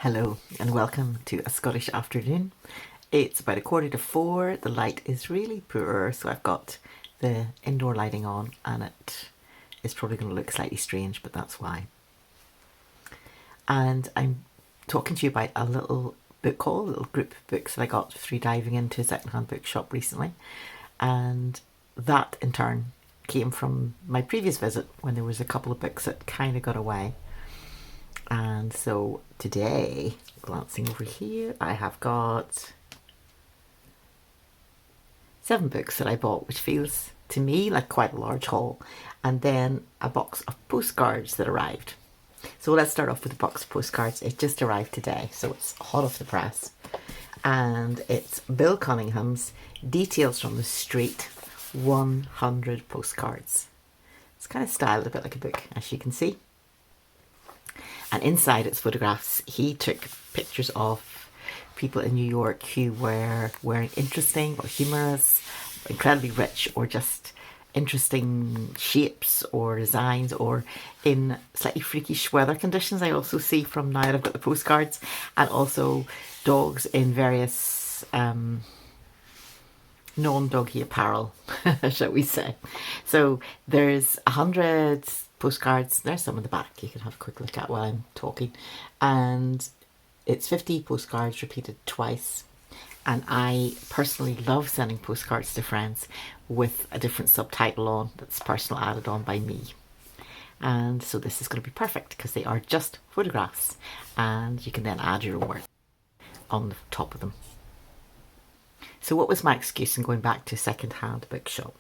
Hello and welcome to a Scottish afternoon. It's about 4:15. The light is really poor, so I've got the indoor lighting on and it is probably going to look slightly strange, but that's why. And I'm talking to you about a little book haul, a little group of books that I got through diving into a secondhand bookshop recently. And that in turn came from my previous visit when there was a couple of books that kind of got away. And so today, glancing over here, I have got 7 books that I bought, which feels to me like quite a large haul, and then a box of postcards that arrived. So let's start off with the box of postcards. It just arrived today, so it's hot off the press. And it's Bill Cunningham's Details from the Street 100 Postcards. It's kind of styled a bit like a book, as you can see. And inside its photographs, he took pictures of people in New York who were wearing interesting or humorous, incredibly rich, or just interesting shapes or designs, or in slightly freakish weather conditions. I also see from now that I've got the postcards, and also dogs in various non-doggy apparel, shall we say. So there's 100 postcards. There's some in the back you can have a quick look at while I'm talking. And it's 50 postcards repeated twice. And I personally love sending postcards to friends with a different subtitle on that's personal, added on by me. And so this is going to be perfect because they are just photographs and you can then add your own words on the top of them. So what was my excuse in going back to a second-hand bookshop?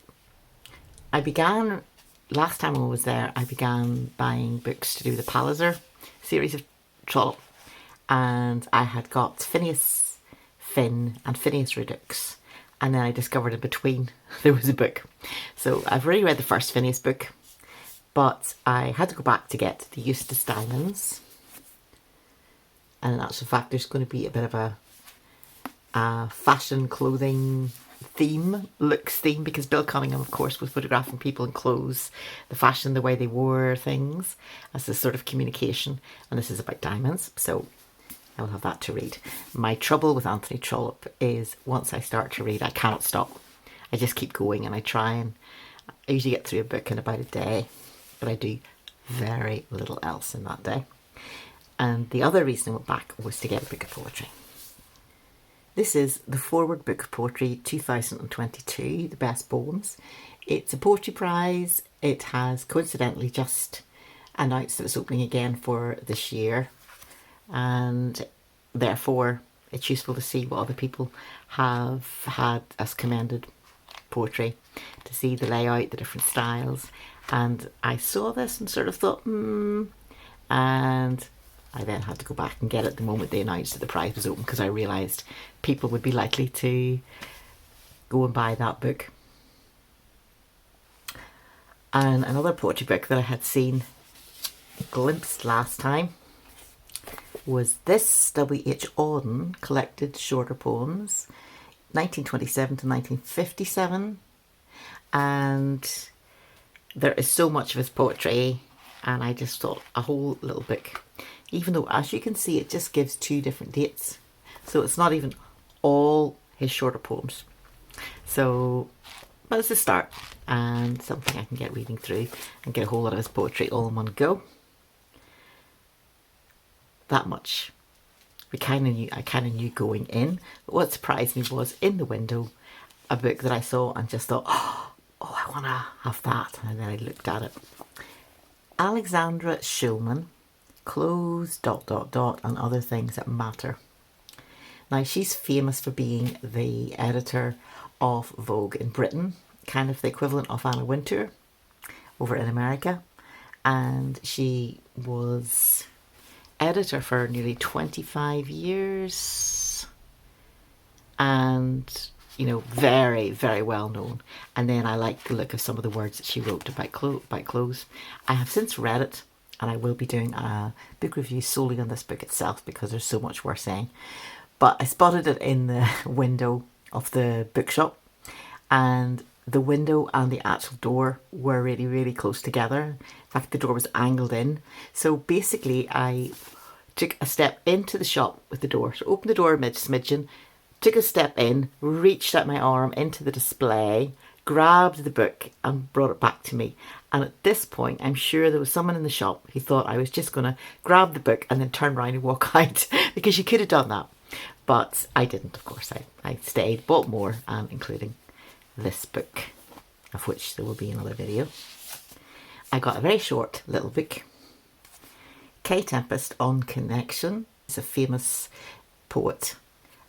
Last time I was there, I began buying books to do the Palliser series of Trollope. And I had got Phineas Finn and Phineas Redux. And then I discovered in between there was a book. So I've already read the first Phineas book, but I had to go back to get the Eustace diamonds. And in actual fact, there's going to be a bit of a fashion clothing looks theme, because Bill Cunningham, of course, was photographing people in clothes, the fashion, the way they wore things, as a sort of communication. And this is about diamonds, so I'll have that to read. My trouble with Anthony Trollope is once I start to read, I cannot stop. I just keep going, and I usually get through a book in about a day, but I do very little else in that day. And the other reason I went back was to get a book of poetry. This is the Forward Book of Poetry 2022, the best poems. It's a poetry prize. It has coincidentally just announced that it's opening again for this year, and therefore it's useful to see what other people have had as commended poetry, to see the layout, the different styles. And I saw this and sort of thought, and I then had to go back and get it the moment they announced that the prize was open, because I realised people would be likely to go and buy that book. And another poetry book that I had seen glimpsed last time was this W.H. Auden collected shorter poems, 1927 to 1957. And there is so much of his poetry, and I just thought a whole little book, even though, as you can see, it just gives 2 different dates. So it's not even all his shorter poems. So, but it's a start and something I can get reading through and get a whole lot of his poetry all in one go. That much I kind of knew going in. But what surprised me was in the window a book that I saw and just thought, oh, I want to have that. And then I looked at it. Alexandra Shulman, Clothes, ... and Other Things That Matter. Now, she's famous for being the editor of Vogue in Britain, kind of the equivalent of Anna Wintour over in America. And she was editor for nearly 25 years. And, you know, very, very well known. And then I like the look of some of the words that she wrote about clothes. I have since read it, and I will be doing a book review solely on this book itself because there's so much worth saying. But I spotted it in the window of the bookshop, and the window and the actual door were really, really close together. In fact, the door was angled in. So basically I took a step into the shop with the door. So opened the door a smidgen, took a step in, reached out my arm into the display, grabbed the book and brought it back to me. And at this point, I'm sure there was someone in the shop who thought I was just going to grab the book and then turn around and walk out, because you could have done that. But I didn't, of course. I stayed, bought more, including this book, of which there will be another video. I got a very short little book. Kae Tempest on Connection. It's a famous poet,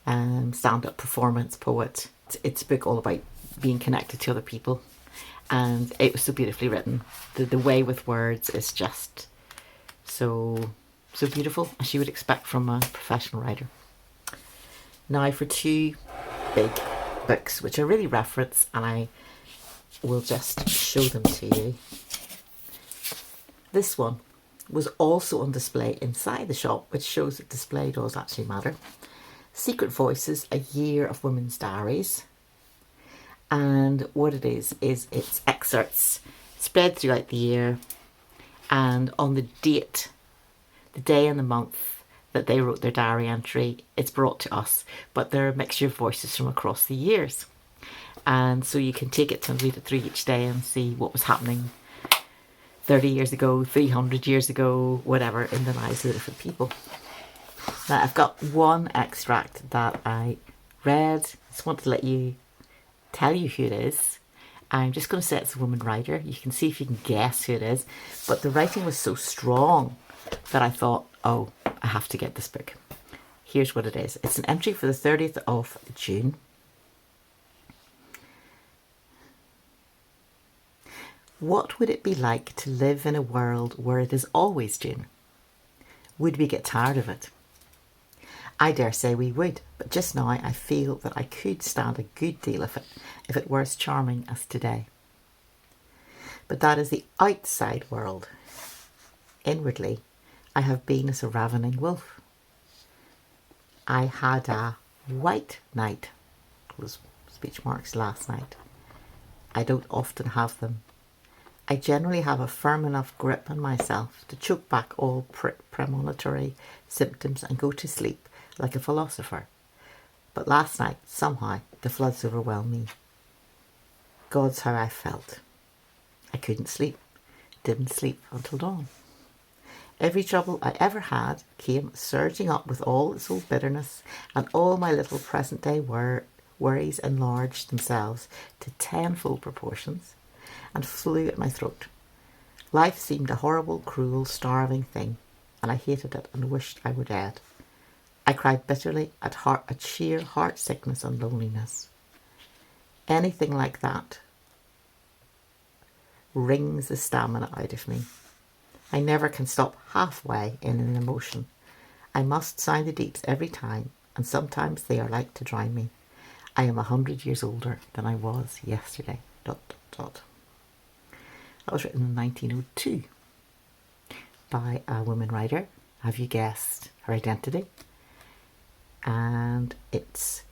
stand-up performance poet. It's a book all about being connected to other people, and it was so beautifully written. The way with words is just so beautiful, as you would expect from a professional writer. Now for two big books which are really reference, and I will just show them to you. This one was also on display inside the shop, which shows that display does actually matter. Secret Voices, A Year of Women's Diaries. And what it is it's excerpts spread throughout the year, and on the date, the day and the month that they wrote their diary entry, it's brought to us, but they're a mixture of voices from across the years. And so you can take it and read it through each day and see what was happening 30 years ago, 300 years ago, whatever, in the lives of the different people. Now I've got one extract that I read. Just want to tell you who it is. I'm just going to say it's a woman writer. You can see if you can guess who it is. But the writing was so strong that I thought, oh, I have to get this book. Here's what it is. It's an entry for the 30th of June. What would it be like to live in a world where it is always June? Would we get tired of it? I dare say we would, but just now I feel that I could stand a good deal of it if it were as charming as today. But that is the outside world. Inwardly, I have been as a ravening wolf. I had a white night, was speech marks last night. I don't often have them. I generally have a firm enough grip on myself to choke back all premonitory symptoms and go to sleep like a philosopher. But last night, somehow, the floods overwhelmed me. God's how I felt. I couldn't sleep. Didn't sleep until dawn. Every trouble I ever had came surging up with all its old bitterness, and all my little present day worries enlarged themselves to tenfold proportions and flew at my throat. Life seemed a horrible, cruel, starving thing, and I hated it and wished I were dead. I cried bitterly at sheer heart sickness and loneliness. Anything like that wrings the stamina out of me. I never can stop halfway in an emotion. I must sound the deeps every time, and sometimes they are like to drown me. I am 100 years older than I was yesterday. ... That was written in 1902 by a woman writer. Have you guessed her identity? And it's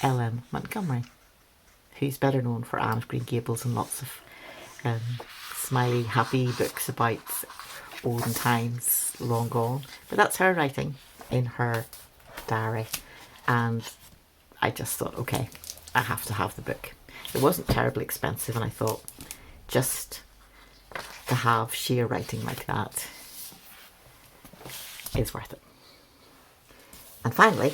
Ellen Montgomery, who's better known for Anne of Green Gables and lots of smiley, happy books about olden times long gone. But that's her writing in her diary, and I just thought, okay, I have to have the book. It wasn't terribly expensive, and I thought just to have sheer writing like that is worth it. And finally,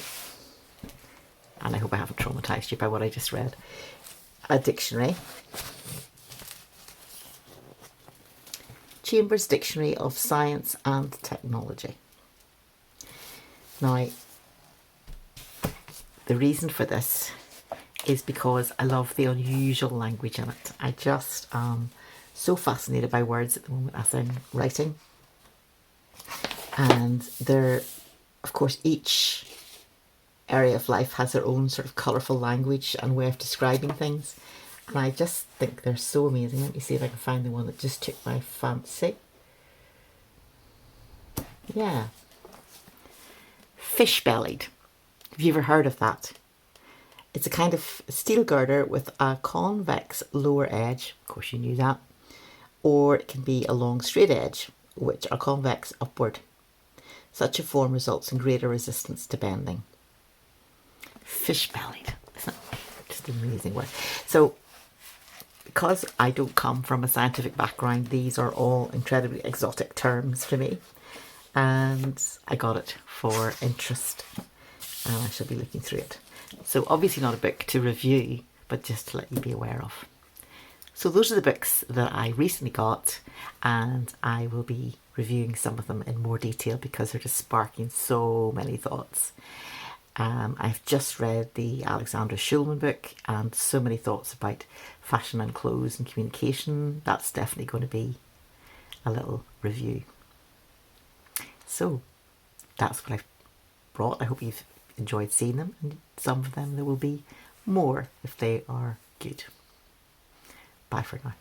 and I hope I haven't traumatised you by what I just read, a dictionary. Chambers Dictionary of Science and Technology. Now, the reason for this is because I love the unusual language in it. I just am so fascinated by words at the moment as I'm writing. And there, of course, each area of life has their own sort of colourful language and way of describing things. And I just think they're so amazing. Let me see if I can find the one that just took my fancy. Yeah. Fish-bellied. Have you ever heard of that? It's a kind of steel girder with a convex lower edge. Of course you knew that. Or it can be a long straight edge, which are convex upward. Such a form results in greater resistance to bending. Fish-bellied. Isn't it just an amazing word? So, because I don't come from a scientific background, these are all incredibly exotic terms for me. And I got it for interest. And I shall be looking through it. So obviously not a book to review, but just to let you be aware of. So those are the books that I recently got, and I will be reviewing some of them in more detail because they're just sparking so many thoughts. I've just read the Alexandra Shulman book, and so many thoughts about fashion and clothes and communication. That's definitely going to be a little review. So that's what I've brought. I hope you've enjoyed seeing them, and some of them there will be more if they are good. Bye for now.